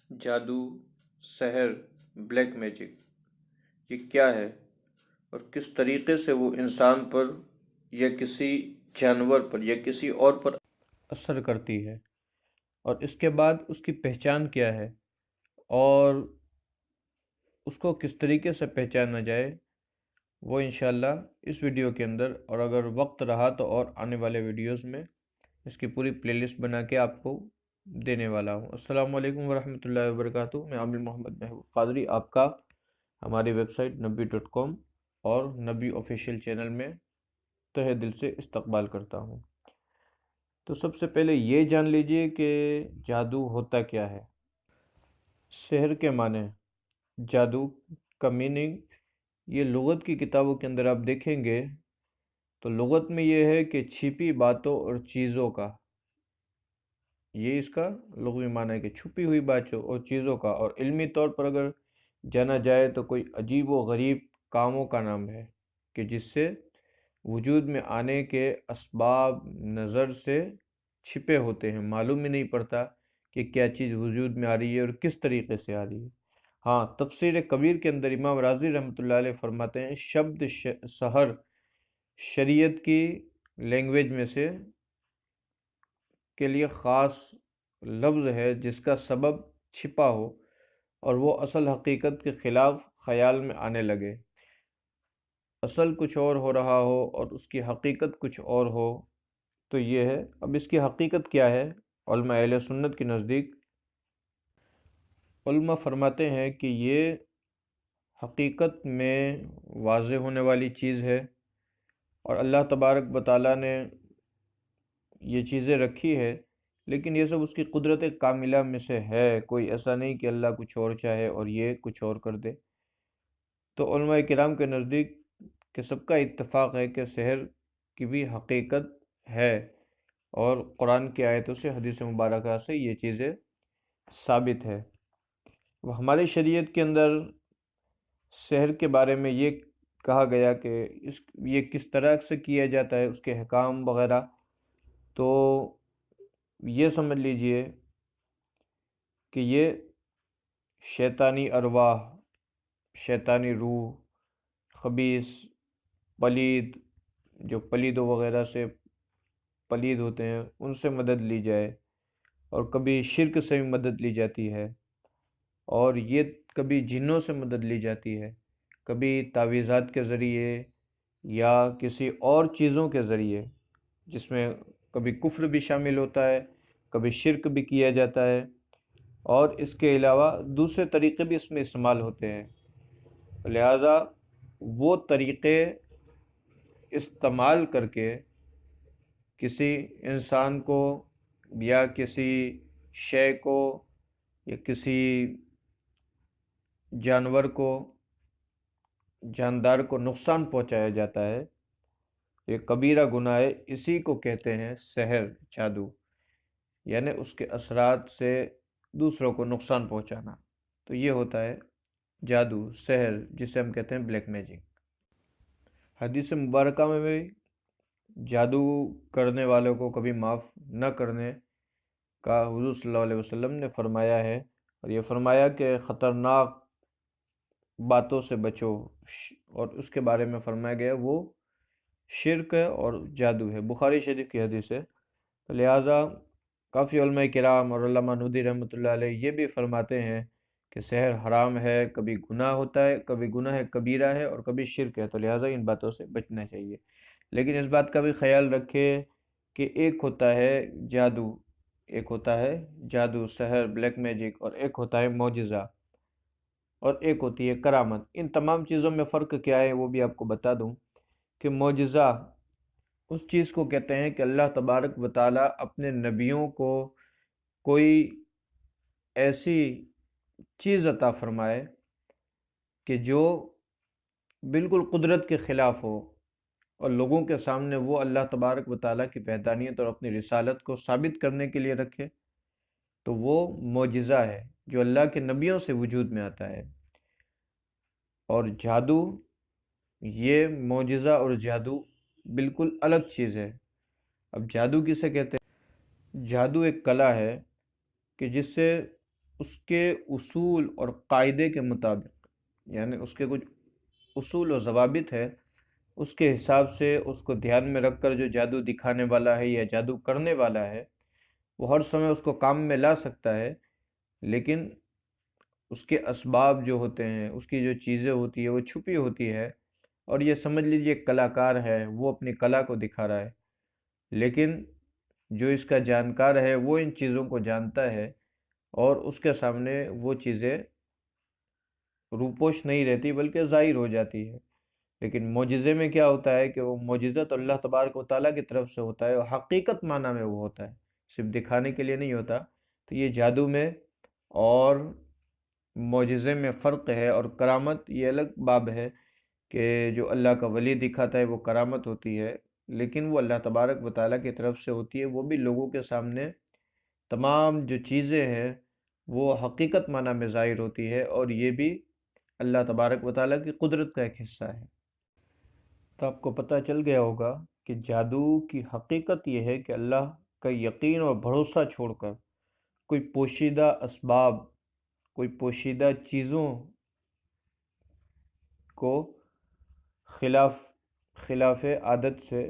جادو، سحر، black magic یہ کیا ہے اور کس طریقے سے وہ انسان پر یا کسی جانور پر یا کسی اور پر اثر کرتی ہے، اور اس کے بعد اس کی پہچان کیا ہے اور اس کو کس طریقے سے پہچانا جائے، وہ انشاءاللہ اس ویڈیو کے اندر، اور اگر وقت رہا تو اور آنے والے ویڈیوز میں اس کی پوری پلے لسٹ بنا کے آپ کو دینے والا ہوں۔ السلام علیکم ورحمۃ اللہ وبرکاتہ۔ میں عامر محمد محبوب قادری آپ کا ہماری ویب سائٹ نبی.com اور نبی آفیشیل چینل میں تہہ دل سے استقبال کرتا ہوں۔ تو سب سے پہلے یہ جان لیجئے کہ جادو ہوتا کیا ہے۔ سحر کے معنی، جادو کا میننگ، یہ لغت کی کتابوں کے اندر آپ دیکھیں گے تو لغت میں یہ ہے کہ چھپی باتوں اور چیزوں کا، یہ اس کا لغوی معنی ہے کہ چھپی ہوئی باتوں اور چیزوں کا، اور علمی طور پر اگر جانا جائے تو کوئی عجیب و غریب کاموں کا نام ہے کہ جس سے وجود میں آنے کے اسباب نظر سے چھپے ہوتے ہیں، معلوم ہی نہیں پڑتا کہ کیا چیز وجود میں آ رہی ہے اور کس طریقے سے آ رہی ہے۔ ہاں، تفسیر کبیر کے اندر امام رازی رحمۃ اللہ علیہ فرماتے ہیں شبد سحر شریعت کی لینگویج میں سے کے لیے خاص لفظ ہے جس کا سبب چھپا ہو اور وہ اصل حقیقت کے خلاف خیال میں آنے لگے، اصل کچھ اور ہو رہا ہو اور اس کی حقیقت کچھ اور ہو، تو یہ ہے۔ اب اس کی حقیقت کیا ہے؟ علماء اہل سنت کے نزدیک علماء فرماتے ہیں کہ یہ حقیقت میں واضح ہونے والی چیز ہے، اور اللہ تبارک و تعالیٰ نے یہ چیزیں رکھی ہے، لیکن یہ سب اس کی قدرت کاملہ میں سے ہے، کوئی ایسا نہیں کہ اللہ کچھ اور چاہے اور یہ کچھ اور کر دے۔ تو علماء کرام کے نزدیک کہ سب کا اتفاق ہے کہ سحر کی بھی حقیقت ہے، اور قرآن کی آیتوں سے، حدیث مبارکہ سے یہ چیزیں ثابت ہے۔ ہماری شریعت کے اندر سحر کے بارے میں یہ کہا گیا کہ یہ کس طرح سے کیا جاتا ہے، اس کے احکام وغیرہ، تو یہ سمجھ لیجئے کہ یہ شیطانی ارواح، شیطانی روح، خبیث، پلید، جو پلیدوں وغیرہ سے پلید ہوتے ہیں ان سے مدد لی جائے، اور کبھی شرک سے بھی مدد لی جاتی ہے، اور یہ کبھی جنوں سے مدد لی جاتی ہے، کبھی تعویذات کے ذریعے یا کسی اور چیزوں کے ذریعے، جس میں کبھی کفر بھی شامل ہوتا ہے، کبھی شرک بھی کیا جاتا ہے، اور اس کے علاوہ دوسرے طریقے بھی اس میں استعمال ہوتے ہیں۔ لہٰذا وہ طریقے استعمال کر کے کسی انسان کو یا کسی شے کو یا کسی جانور کو، جاندار کو نقصان پہنچایا جاتا ہے، یہ کبیرہ گناہ ہے، اسی کو کہتے ہیں سحر، جادو، یعنی اس کے اثرات سے دوسروں کو نقصان پہنچانا، تو یہ ہوتا ہے جادو، سحر، جسے ہم کہتے ہیں بلیک میجک۔ حدیث مبارکہ میں بھی جادو کرنے والوں کو کبھی معاف نہ کرنے کا حضور صلی اللہ علیہ وسلم نے فرمایا ہے، اور یہ فرمایا کہ خطرناک باتوں سے بچو، اور اس کے بارے میں فرمایا گیا وہ شرک ہے اور جادو ہے، بخاری شریف کی حدیث ہے۔ تو لہٰذا کافی علماء کرام اور علامہ نودی رحمۃ اللہ علیہ یہ بھی فرماتے ہیں کہ سحر حرام ہے، کبھی گناہ ہوتا ہے، کبھی گناہ کبیرہ ہے اور کبھی شرک ہے، تو لہٰذا ان باتوں سے بچنا چاہیے۔ لیکن اس بات کا بھی خیال رکھے کہ ایک ہوتا ہے جادو، ایک ہوتا ہے جادو، سحر، بلیک میجک، اور ایک ہوتا ہے معجزہ، اور ایک ہوتی ہے کرامت۔ ان تمام چیزوں میں فرق کیا ہے وہ بھی آپ کو بتا دوں کہ معجزہ اس چیز کو کہتے ہیں کہ اللہ تبارک و تعالیٰ اپنے نبیوں کو کوئی ایسی چیز عطا فرمائے کہ جو بالکل قدرت کے خلاف ہو، اور لوگوں کے سامنے وہ اللہ تبارک و تعالیٰ کی وحدانیت اور اپنی رسالت کو ثابت کرنے کے لیے رکھے، تو وہ معجزہ ہے جو اللہ کے نبیوں سے وجود میں آتا ہے۔ اور جادو، یہ معجزہ اور جادو بالکل الگ چیز ہے۔ اب جادو کسے کہتے ہیں؟ جادو ایک کلا ہے کہ جس سے اس کے اصول اور قاعدے کے مطابق، یعنی اس کے کچھ اصول و ضوابط ہے، اس کے حساب سے اس کو دھیان میں رکھ کر جو جادو دکھانے والا ہے یا جادو کرنے والا ہے وہ ہر سمے اس کو کام میں لا سکتا ہے، لیکن اس کے اسباب جو ہوتے ہیں، اس کی جو چیزیں ہوتی ہے وہ چھپی ہوتی ہے، اور یہ سمجھ لیجئے ایک کلاکار ہے، وہ اپنی کلا کو دکھا رہا ہے، لیکن جو اس کا جانکار ہے وہ ان چیزوں کو جانتا ہے، اور اس کے سامنے وہ چیزیں روپوش نہیں رہتی بلکہ ظاہر ہو جاتی ہے۔ لیکن معجزے میں کیا ہوتا ہے کہ وہ معجزہ تو اللہ تبارک و تعالیٰ کی طرف سے ہوتا ہے، اور حقیقت معنی میں وہ ہوتا ہے، صرف دکھانے کے لیے نہیں ہوتا۔ تو یہ جادو میں اور معجزے میں فرق ہے، اور کرامت یہ الگ باب ہے کہ جو اللہ کا ولی دکھاتا ہے وہ کرامت ہوتی ہے، لیکن وہ اللہ تبارک و تعالیٰ کی طرف سے ہوتی ہے، وہ بھی لوگوں کے سامنے تمام جو چیزیں ہیں وہ حقیقت معنی میں ظاہر ہوتی ہے، اور یہ بھی اللہ تبارک و تعالیٰ کی قدرت کا ایک حصہ ہے۔ تو آپ کو پتہ چل گیا ہوگا کہ جادو کی حقیقت یہ ہے کہ اللہ کا یقین اور بھروسہ چھوڑ کر کوئی پوشیدہ اسباب، کوئی پوشیدہ چیزوں کو خلاف عادت سے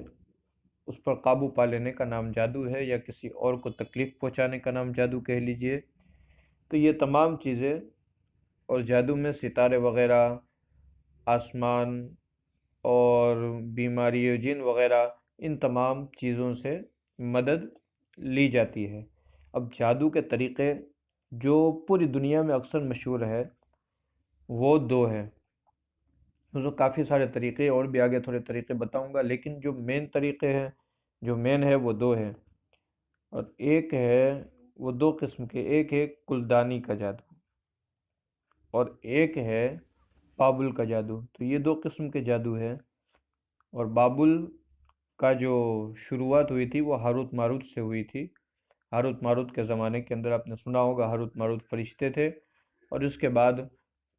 اس پر قابو پا لینے کا نام جادو ہے، یا کسی اور کو تکلیف پہنچانے کا نام جادو کہہ لیجئے۔ تو یہ تمام چیزیں، اور جادو میں ستارے وغیرہ، آسمان اور بیماری و جن وغیرہ، ان تمام چیزوں سے مدد لی جاتی ہے۔ اب جادو کے طریقے جو پوری دنیا میں اکثر مشہور ہے وہ دو ہیں، تو کافی سارے طریقے اور بھی آگے تھوڑے طریقے بتاؤں گا، لیکن جو مین طریقے ہیں، جو مین ہے وہ دو ہیں، اور ایک ہے وہ دو قسم کے، ایک ہے کلدانی کا جادو اور ایک ہے بابل کا جادو۔ تو یہ دو قسم کے جادو ہیں، اور بابل کا جو شروعات ہوئی تھی وہ ہاروت ماروت سے ہوئی تھی۔ ہاروت ماروت کے زمانے کے اندر آپ نے سنا ہوگا ہاروت ماروت فرشتے تھے، اور اس کے بعد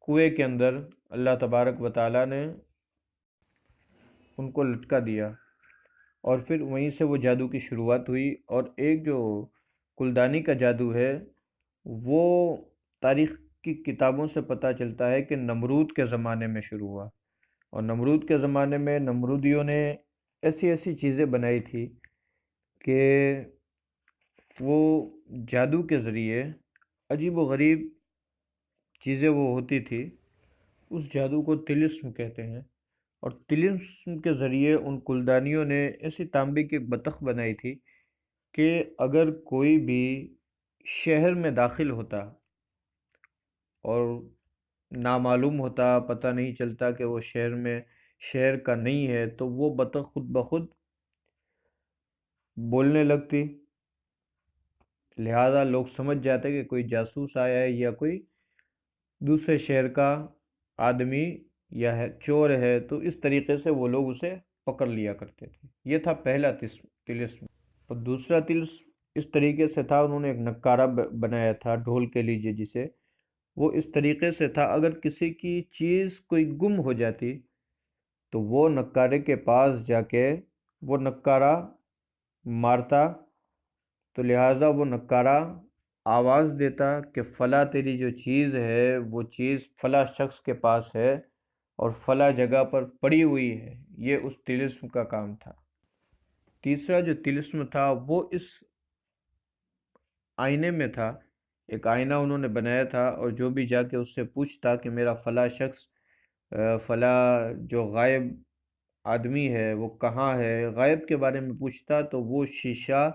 کنویں کے اندر اللہ تبارک و تعالیٰ نے ان کو لٹکا دیا، اور پھر وہیں سے وہ جادو کی شروعات ہوئی۔ اور ایک جو کلدانی کا جادو ہے وہ تاریخ کی کتابوں سے پتہ چلتا ہے کہ نمرود کے زمانے میں شروع ہوا، اور نمرود کے زمانے میں نمرودیوں نے ایسی ایسی چیزیں بنائی تھی کہ وہ جادو کے ذریعے عجیب و غریب چیزیں وہ ہوتی تھی، اس جادو کو طلسم کہتے ہیں، اور طلسم کے ذریعے ان کلدانیوں نے ایسی تانبے کی ایک بطخ بنائی تھی کہ اگر کوئی بھی شہر میں داخل ہوتا اور نامعلوم ہوتا، پتہ نہیں چلتا کہ وہ شہر کا نہیں ہے، تو وہ بطخ خود بخود بولنے لگتی، لہذا لوگ سمجھ جاتے کہ کوئی جاسوس آیا ہے یا کوئی دوسرے شہر کا آدمی یا ہے چور ہے، تو اس طریقے سے وہ لوگ اسے پکڑ لیا کرتے تھے۔ یہ تھا پہلا طلسم، اور دوسرا طلسم اس طریقے سے تھا، انہوں نے ایک نکارہ بنایا تھا، ڈھول کے لیجئے جسے، وہ اس طریقے سے تھا اگر کسی کی چیز کوئی گم ہو جاتی تو وہ نکارے کے پاس جا کے وہ نکارہ مارتا، تو لہٰذا وہ نکارہ آواز دیتا کہ فلاں تیری جو چیز ہے وہ چیز فلاں شخص کے پاس ہے اور فلاں جگہ پر پڑی ہوئی ہے۔ یہ اس طلسم کا کام تھا۔ تیسرا جو طلسم تھا وہ اس آئینے میں تھا، ایک آئینہ انہوں نے بنایا تھا، اور جو بھی جا کے اس سے پوچھتا کہ میرا فلاں شخص فلاں جو غائب آدمی ہے وہ کہاں ہے، غائب کے بارے میں پوچھتا، تو وہ شیشہ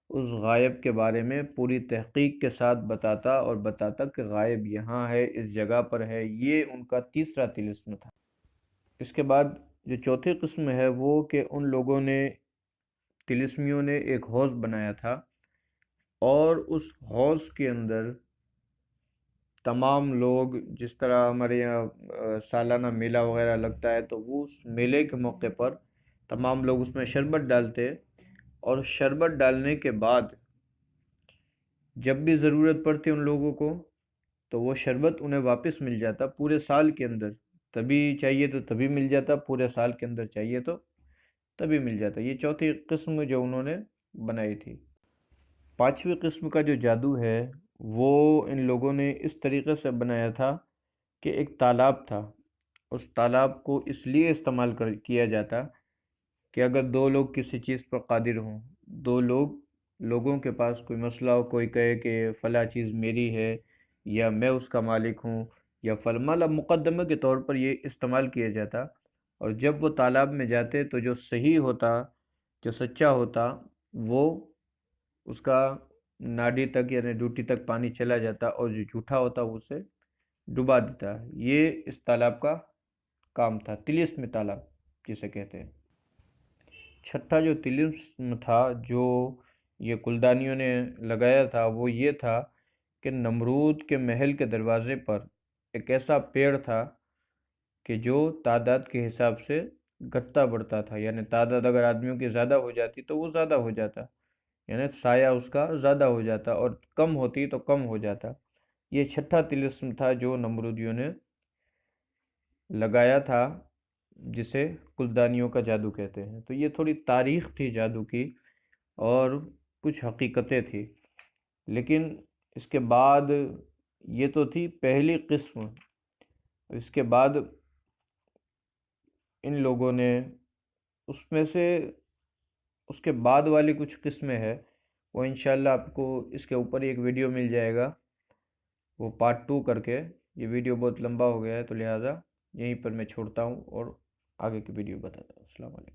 اس غائب کے بارے میں پوری تحقیق کے ساتھ بتاتا، اور بتاتا کہ غائب یہاں ہے، اس جگہ پر ہے۔ یہ ان کا تیسرا طلسم تھا۔ اس کے بعد جو چوتھی قسم ہے وہ کہ ان لوگوں نے، طلسمیوں نے ایک حوض بنایا تھا، اور اس حوض کے اندر تمام لوگ، جس طرح ہمارے یہاں سالانہ میلہ وغیرہ لگتا ہے، تو وہ اس میلے کے موقع پر تمام لوگ اس میں شربت ڈالتے، اور شربت ڈالنے کے بعد جب بھی ضرورت پڑتی ان لوگوں کو تو وہ شربت انہیں واپس مل جاتا پورے سال کے اندر، تبھی چاہیے تو تبھی مل جاتا، پورے سال کے اندر چاہیے تو تبھی مل جاتا۔ یہ چوتھی قسم جو انہوں نے بنائی تھی۔ پانچویں قسم کا جو جادو ہے وہ ان لوگوں نے اس طریقے سے بنایا تھا کہ ایک تالاب تھا، اس تالاب کو اس لیے استعمال کیا جاتا کہ اگر دو لوگ کسی چیز پر قادر ہوں، دو لوگوں کے پاس کوئی مسئلہ ہو، کوئی کہے کہ فلاں چیز میری ہے یا میں اس کا مالک ہوں یا مطلب مقدمے کے طور پر یہ استعمال کیا جاتا، اور جب وہ تالاب میں جاتے تو جو صحیح ہوتا، جو سچا ہوتا، وہ اس کا ناڈی تک یعنی ڈوٹی تک پانی چلا جاتا، اور جو جھوٹا ہوتا وہ اسے ڈبا دیتا۔ یہ اس تالاب کا کام تھا، طلسم تالاب جسے کہتے ہیں۔ چھٹا جو طلسم تھا جو یہ کلدانیوں نے لگایا تھا وہ یہ تھا کہ نمرود کے محل کے دروازے پر ایک ایسا پیڑ تھا کہ جو تعداد کے حساب سے گھٹتا بڑھتا تھا، یعنی تعداد اگر آدمیوں کی زیادہ ہو جاتی تو وہ زیادہ ہو جاتا، یعنی سایہ اس کا زیادہ ہو جاتا، اور کم ہوتی تو کم ہو جاتا۔ یہ چھٹا طلسم تھا جو نمرودیوں نے لگایا تھا، جسے کلدانیوں کا جادو کہتے ہیں۔ تو یہ تھوڑی تاریخ تھی جادو کی اور کچھ حقیقتیں تھی، لیکن اس کے بعد یہ تو تھی پہلی قسم، اس کے بعد ان لوگوں نے اس میں سے اس کے بعد والی کچھ قسمیں ہیں، وہ انشاءاللہ آپ کو اس کے اوپر ایک ویڈیو مل جائے گا، وہ پارٹ 2 کر کے۔ یہ ویڈیو بہت لمبا ہو گیا ہے تو لہٰذا یہیں پر میں چھوڑتا ہوں اور آگے کی ویڈیو بتاتا ہوں۔ السلام علیکم۔